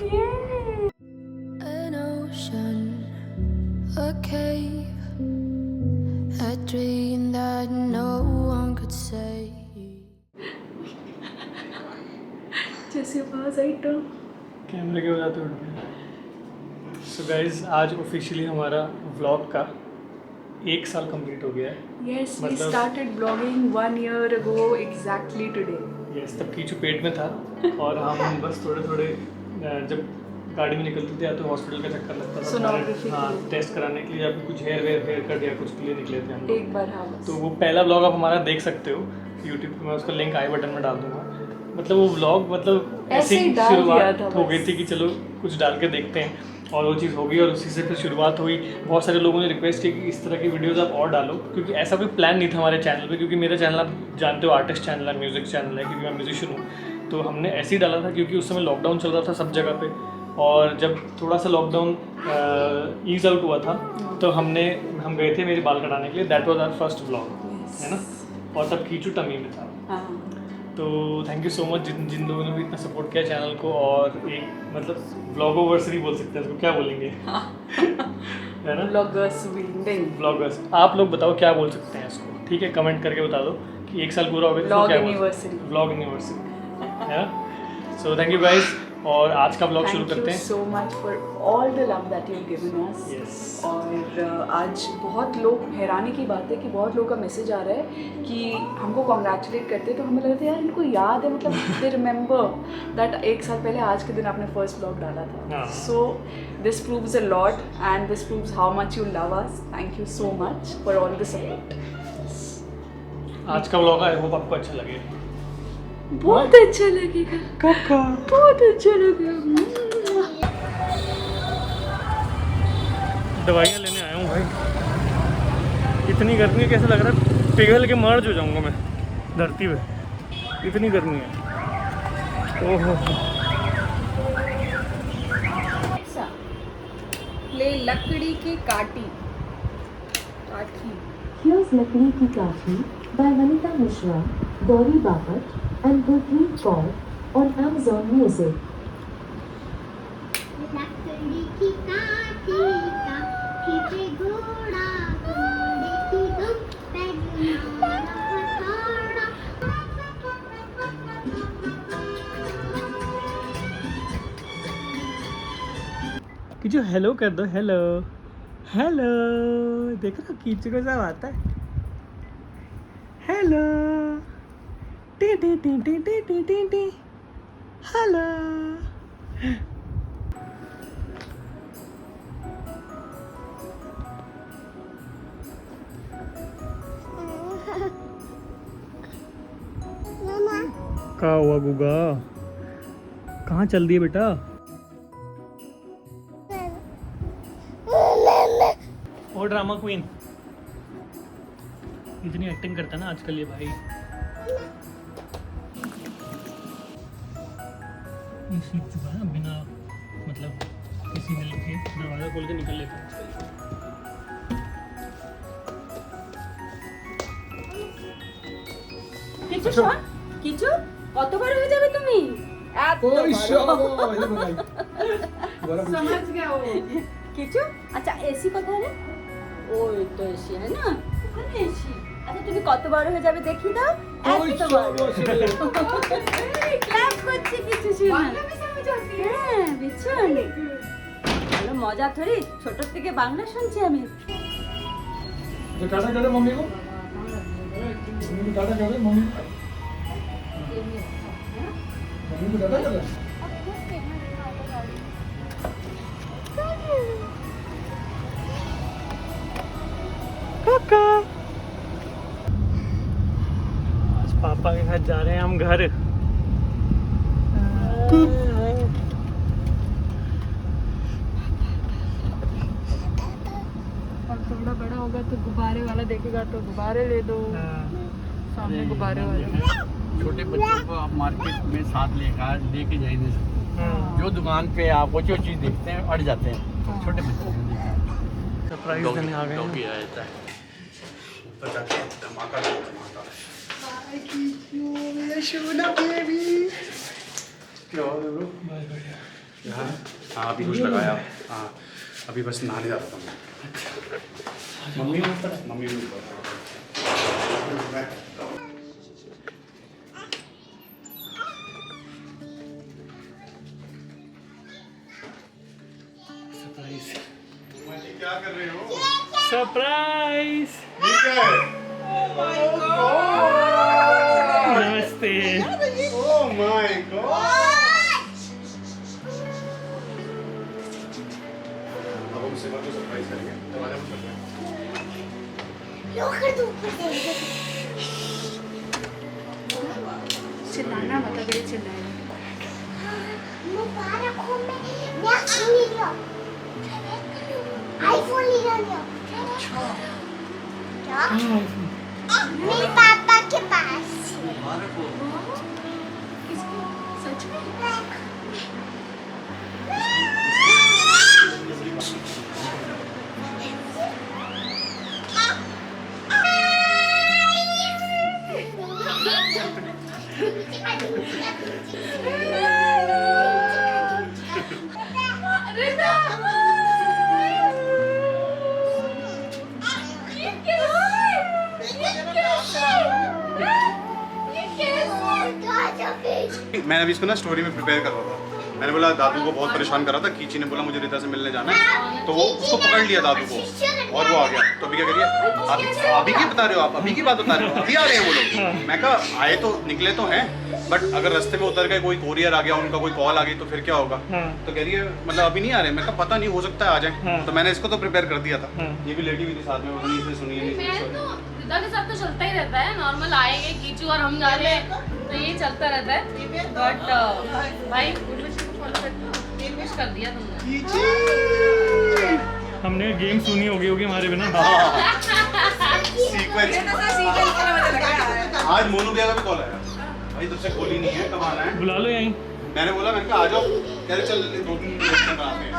An ocean, a cave, a dream that no one could save. जैसे आवाज आई तो कैमरे के वजह उठ गया। सो गाइज आज ऑफिशियली हमारा व्लॉग का 1 साल कंप्लीट हो गया है। यस वी मतलब- started blogging 1 year ago exactly today. Yes तब कीचू पेट में था और हम बस थोड़े थोड़े जब गाड़ी में निकलते थे या तो हॉस्पिटल का चक्कर लगता था Sonography हाँ के लिए। टेस्ट कराने के लिए या फिर कुछ हेयर कट या कुछ के लिए निकले थे हम लोग। एक बार हाँ बस तो वो पहला व्लॉग आप हमारा देख सकते हो यूट्यूब पे, मैं उसका लिंक आई बटन में डाल दूंगा। मतलब वो व्लॉग मतलब ऐसे ही ही डाल दिया शुरुआत था हो बस। गई थी कि चलो कुछ डाल के देखते हैं और वो चीज़ हो गई और उसी से फिर शुरुआत हुई। बहुत सारे लोगों ने रिक्वेस्ट की कि इस तरह की वीडियोस आप और डालो, क्योंकि ऐसा कोई प्लान नहीं था हमारे चैनल पे, क्योंकि मेरा चैनल आप जानते हो आर्टिस्ट चैनल है, म्यूज़िक चैनल है, क्योंकि मैं म्यूजिशियन हूँ। तो हमने ऐसे ही डाला था क्योंकि उस समय लॉकडाउन चल रहा था सब जगह पे, और जब थोड़ा सा लॉकडाउन ईज आउट हुआ था तो हम गए थे मेरे बाल कटाने के लिए। That was our first vlog, है ना। और तब कीचू टमी में था। हाँ तो थैंक यू सो मच जिन लोगों ने भी इतना सपोर्ट किया चैनल को। और एक मतलब व्लॉगोवर्सरी बोल सकते हैं इसको, क्या बोलेंगे है ना, ब्लॉगर्स विंडिंग व्लॉगर्स। आप लोग बताओ क्या बोल सकते हैं इसको, ठीक है, कमेंट करके बता दो कि 1 साल पूरा हो गया तो Vlog क्या anniversary. व्लॉग एनिवर्सरी है ना। सो थैंक यू गाइस, और आज का व्लॉग शुरू करते हैं। So much for all the love that you given us. Yes. और आज बहुत लोग, हैरानी की बात है कि बहुत लोगों का मैसेज आ रहा है कि हमको कॉन्ग्रेचुलेट करते हैं, तो हमें लगता है यार इनको याद है, मतलब दे रिमेंबर दैट 1 साल पहले आज के दिन आपने फर्स्ट ब्लॉग डाला था। हाँ। So this proves a lot and this proves how much you love us. Thank you so much for all the support. आज का व्लॉग आई होप आपको अच्छा लगे। बहुत अच्छा लगेगा, काका बहुत अच्छा लगेगा। दवाइयाँ लेने आया हूँ भाई। इतनी गर्मी है, कैसे लग रहा है पिघल के मर जो जाऊँगा मैं धरती पे, इतनी गर्मी है। ओहो ले लकड़ी की काठी। Here's लकड़ी की काठी by Vanita Mishra, Gauri Bapat and Gurpreet Kaur on Amazon Music. लकड़ी की काठी काठी पे घोड़ा, घोड़े की दुम पे हथौड़ा। कीचू हेलो कर दो, हेलो हेलो। देख रहा कीचू को सब आता है। Hello T T T T T T T T hello. क्या हुआ गुगा, कहाँ चल दिए बेटा? और ड्रामा क्वीन इतनी एक्टिंग करता है ना आजकल ये भाई। ये सीख चुका है बिना मतलब किसी हेल्प के, दरवाजा खोल के निकल लेता है आजकल। কিছু কতবার হয়ে যাবে তুমি? समझ गया वो। কিছু আচ্ছা এসি কোথায় রে? ওই তো এসি है ना, ওখানে এসি। আচ্ছা তুমি কতবার হয়ে যাবে দেখি দাও। এতবার। ক্ল্যাপ করছি কিছু শুনে। বাংলা भी समझ आती है? হ্যাঁ ভীষণ ভালো মজা থরি, ছোট থেকে বাংলা শুনছি আমি। तो टाटा कर दे मम्मी को, मम्मी को टाटा कर दे, मम्मी को टाटा कर दे। काका आज पापा के साथ जा रहे हैं हम घर। और थोड़ा बड़ा होगा तो गुब्बारे वाला देखेगा तो गुब्बारे ले दो, सामने गुब्बारे वाले। छोटे बच्चों को आप मार्केट में साथ लेके जा नहीं सकते। जो दुकान पे आपको जो चीज़ देखते हैं अड़ जाते हैं, छोटे बच्चों को सरप्राइज देने आ गए हैं। डॉगी आ जाता है ऊपर जाके धमाका धमाका। क्या हो रहा है? बस बढ़िया। हाँ अभी कुछ लगाया। हाँ अभी बस नहाने जा रहा था मैं। मम्मी ऊपर, मम्मी भी ऊपर। क्या कर रहे हो? सरप्राइज। नमस्ते। Oh my God. अब हम सिवा को सरप्राइज करेंगे। दरवाजा बंद कर दो। चिल्लाना मतलब ये चिल्लाएगा। मुबारक हो मैं आईफोन ले लिया। आईफोन ले लिया। क्या? मेरे पापा के पास। सच में? मैंने अभी इसको ना स्टोरी में प्रिपेयर कर रहा था। मैंने बोला दादू को बहुत परेशान कर रहा था। कीची ने बोला मुझे रिता से मिलने जाना है, तो वो उसको पकड़ लिया दादू को और वो आ गया। तो अभी क्या करिए, अभी की बता रहे हो आप? अभी की बात बता रहे हो? अभी आ रहे हैं वो लोग? मैं कहा आए तो निकले तो हैं, बट अगर रास्ते में उतर गए, कोई कोरियर आ गया, उनका कोई कॉल आ गई तो फिर क्या होगा? तो कह रही है मतलब अभी नहीं आ रहे। मैं कहा पता नहीं, हो सकता है आ जाए। तो मैंने इसको तो प्रिपेयर कर दिया था। ये भी लेटी हुई थी साथ में, वो नहीं से सुनिए नहीं मैं तो रिता के साथ तो चलता ही रहता है। नॉर्मल आएंगे कीचू और हम जा रहे हैं तो ये चलता रहता है। बट भाई कुछ कर दिया तुमने। हमने गेम सुनी होगी हमारे बिना। आज मोनू भैया का भी कॉल आया भाई, तुझसे खोली नहीं है, कब आना है? बुला लो यहीं। मैंने बोला, मैंने कहा आ जाओ। कह रहे चल 2-3 मिनट बनाते हैं।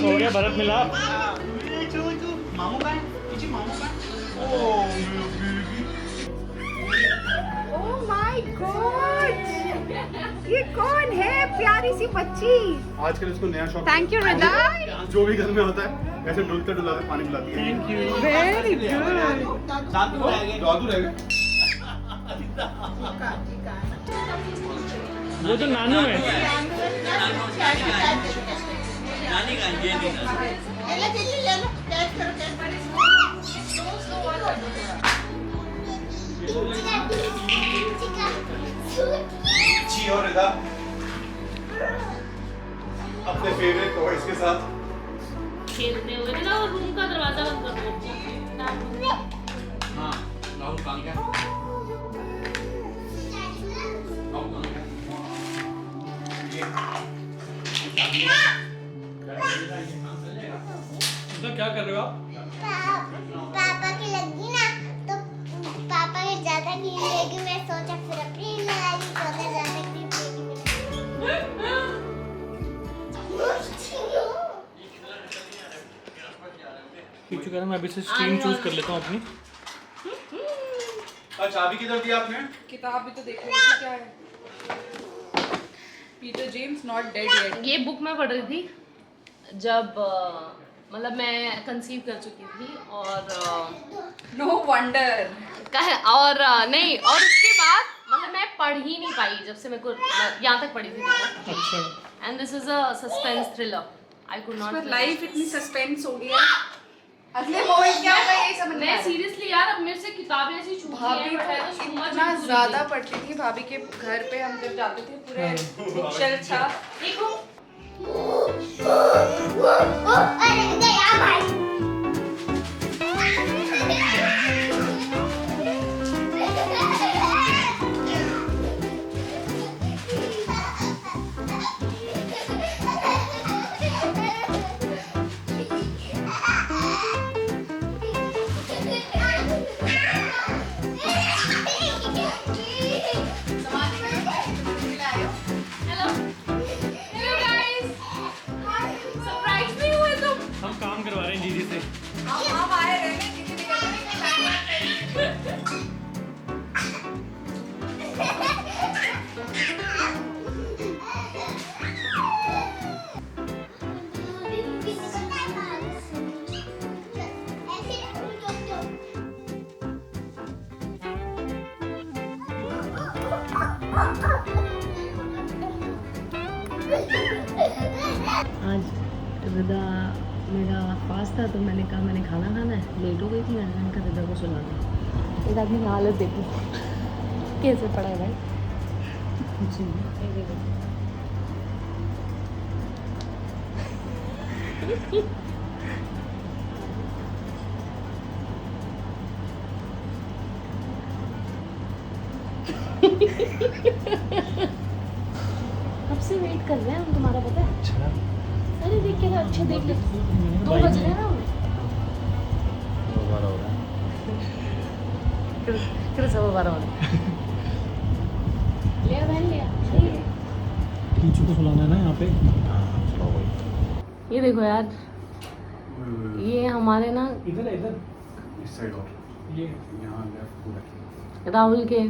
हो गया भरत मिलाप। मामू का है, पीछे मामू का है। ओह माय गॉड, ये कौन है? प्यारी सी बच्ची। आजकल इसको नया शौक। Thank you Rida. जो भी घर में होता है ऐसे डुलते डुलाते पानी पिलाती है। Thank you. Very good. दादू रह गए। वो तो नानू है। जी और रिदा अपने फेवरेट टॉयज के साथ खेलते हुए ना, वो रूम का दरवाजा बंद कर दो। हाँ राहुल कहाँ गया? तो क्या कर रहे हो आप? पापा की लगी ना, तो पापा ने ज्यादा क्रीम लेगी। मैं सोचा फिर अपनी लगा ली, तो अगर ज्यादा क्रीम पीछू कह रहा मैं अभी से स्ट्रीम चूज कर लेता हूँ अपनी। चाबी किधर दी आपने? किताब भी तो देख लीजिए क्या है। Peter James not dead yet. ये बुक मैं पढ़ रही थी जब मतलब मैं कंसीव कर चुकी थी और नो वंडर। और नहीं, और उसके बाद मतलब मैं पढ़ ही नहीं पाई जब से मेरे को यहाँ तक पढ़ी थी। अच्छा। And this is a suspense thriller. I could not. Life इतनी सस्पेंस हो गई है। अगले मोमेंट क्या होगा ये समझ नहीं आ मैं रहा। सीरियसली यार अब मेरे से किताबें ऐसी छूट भाभी गई हैं, मैं तो इतना सुना ज्यादा पढ़ती थी। भाभी के घर पे हम जब जाते थे पूरे बुक शेल्फ था। देखो अरे गया भाई। हेलो हेलो गाइस, सरप्राइज भी हुए तुम। हम काम करवा रहे हैं दीदी आज रिदा मेरा फास्ट था तो मैंने कहा मैंने खाना खाना है, लेट हो गई थी, मैंने कहा रिदा को सुला दी। एक आदमी की हालत देखो कैसे पड़ा है भाई जी। ये देखो कब से वेट कर रहे हैं हम, तुम्हारा पता है? अच्छा अरे देख के ना, अच्छे देख ले, 2 बज रहे हैं ना। फिर 12:15 हो रहे। लिया बहन लिया, सही है। कीचू को सुलाना है ना यहाँ पे। ये देखो यार, ये हमारे ना इधर इधर इस साइड और ये यहाँ लेफ्ट पूरा राहुल के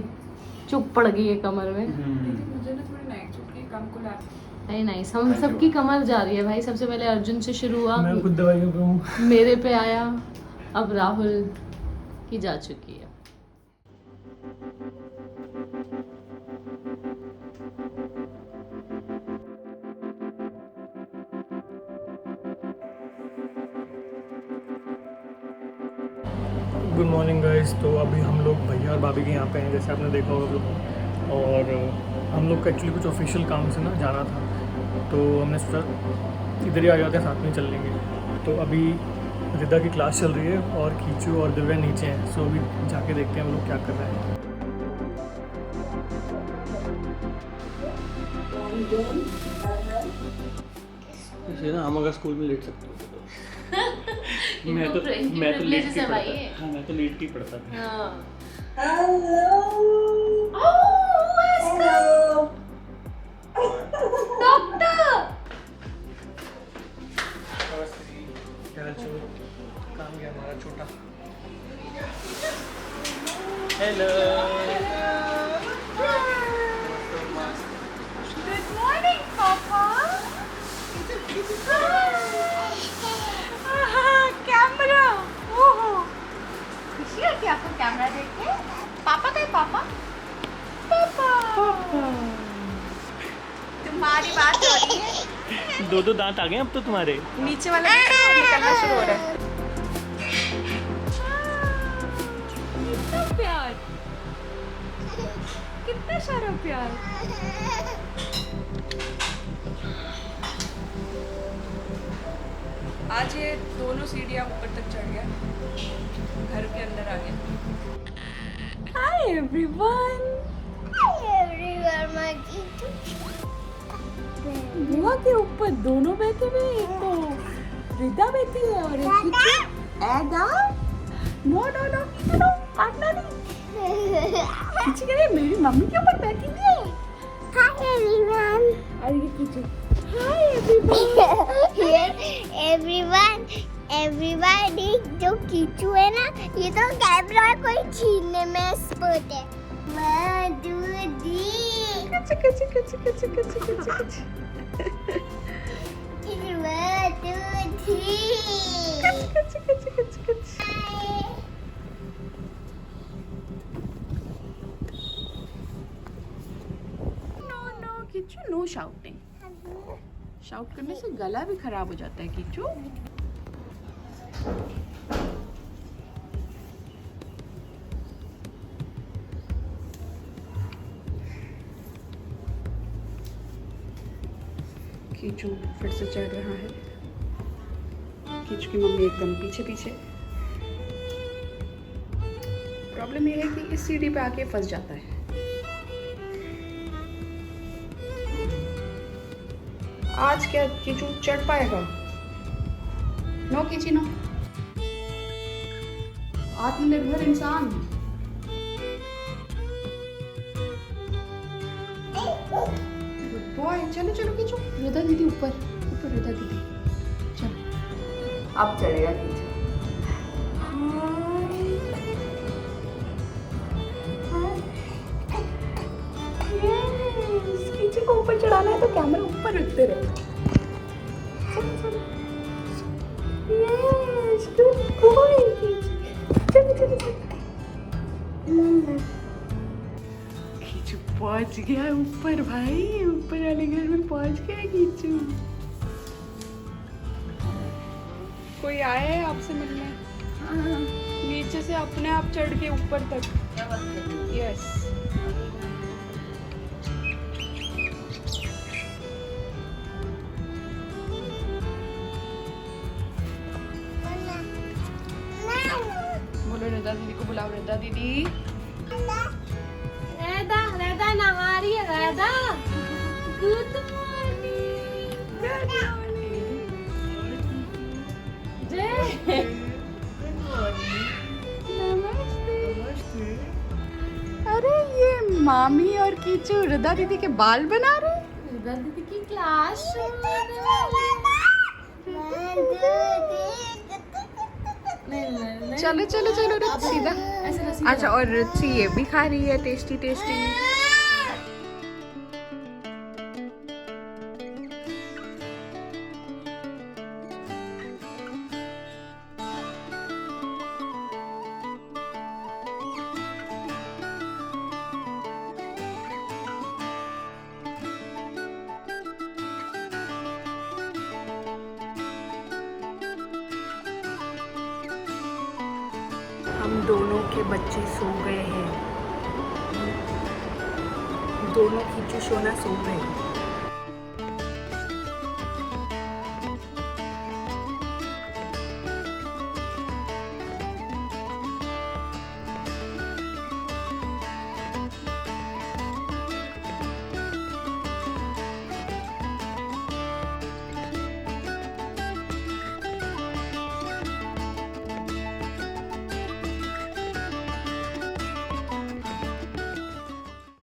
चुप पड़ गई है कमर में। मुझे ना थोड़ी नाइट चुपकी कम को लैप नहीं नाइस, हम सबकी कमर जा रही है भाई। सबसे पहले अर्जुन से शुरू हुआ, मैं खुद दवाइयों पे हूँ। मेरे पे आया, अब राहुल की जा चुकी है। Good morning guys. तो अभी हम लोग भैया और भाभी के यहाँ पे हैं, जैसे आपने देखा होगा। और हम लोग का एक्चुअली कुछ ऑफिशियल काम से ना जाना था, तो हमने सोचा इधर ही आ जाते हैं, साथ में चल लेंगे। तो अभी रिदा की क्लास चल रही है और कीचू और दिव्या नीचे हैं। सो अभी जाके देखते हैं हम लोग क्या कर रहे हैं। हम अगर स्कूल में लेट सकते मैं तो लेट ही पढ़ता। हाँ, मैं तो लेट ही पढ़ता था। काम गया हमारा छोटा। हेलो गुड मॉर्निंग पापा। कैमरा, ओहो खुशी होती है आपको कैमरा देख के। पापा का पापा पापा तुम्हारी बात हो रही है। 2 दांत आ गए अब तो तुम्हारे। नीचे वाला निकलना शुरू हो रहा है। कितना प्यार, कितना सारा प्यार। आज ये दोनों सीढ़ियाँ ऊपर तक चढ़ गया, घर के अंदर आ गया। Hi everyone. बुआ के ऊपर दोनों बैठे हुए, एक तो रिदा बैठी है और एक कीचू। एडा नो नो नो कीचू नो, काटना नहीं। कीचू कह रही है मेरी मम्मी के ऊपर बैठी हुई है। Hi everyone. और ये कीचू हाय एवरीवन एवरीबॉडी। जो कीचू है ना, ये तो कैमरा कोई छीनने में एक्सपर्ट है। 1 2 3 कच कच कच कच कच कच कच 1 2 3 कच कच कच कच। नो नो कीचू, नो शाउटिंग। शाउट करने से गला भी खराब हो जाता है कीचू। कीचू फिर से चढ़ रहा है। कीचू की मम्मी एकदम पीछे पीछे। प्रॉब्लम ये है कि इस सीढ़ी पे आके फंस जाता है। आज क्या कीचू चढ़ पाएगा? No Kichi no. आत्मनिर्भर इंसान। Good boy. चलो चलो कीचू, रिदा दीदी ऊपर ऊपर, रिदा दीदी चलो। अब चढ़ेगा कीचू। कीचू को ऊपर चढ़ाना है तो कैमरा ऊपर रखते रहे। चलो चलो। Yes good boy Kichu. चलो चलो चलो। कीचू पहुंच गया ऊपर भाई, ऊपर वाले घर में पहुंच गया कीचू। कोई आया है आपसे मिलने? नीचे से अपने आप चढ़ के ऊपर तक। यस। बोलो रदा दीदी को बुलाओ। रदा दीदी। रैदा रैदा नहा रही है Raida. Good morning. Good morning. जय। नमस्ते। अरे ये मामी और कीचू रदा दीदी के बाल बना रहे हैं। रैदा दीदी की क्लास। चलो चलो चलो रुच सीधा। अच्छा और रुचि ये भी खा रही है टेस्टी टेस्टी। हम दोनों के बच्चे सो गए हैं। दोनों कीचू सोना सो गए।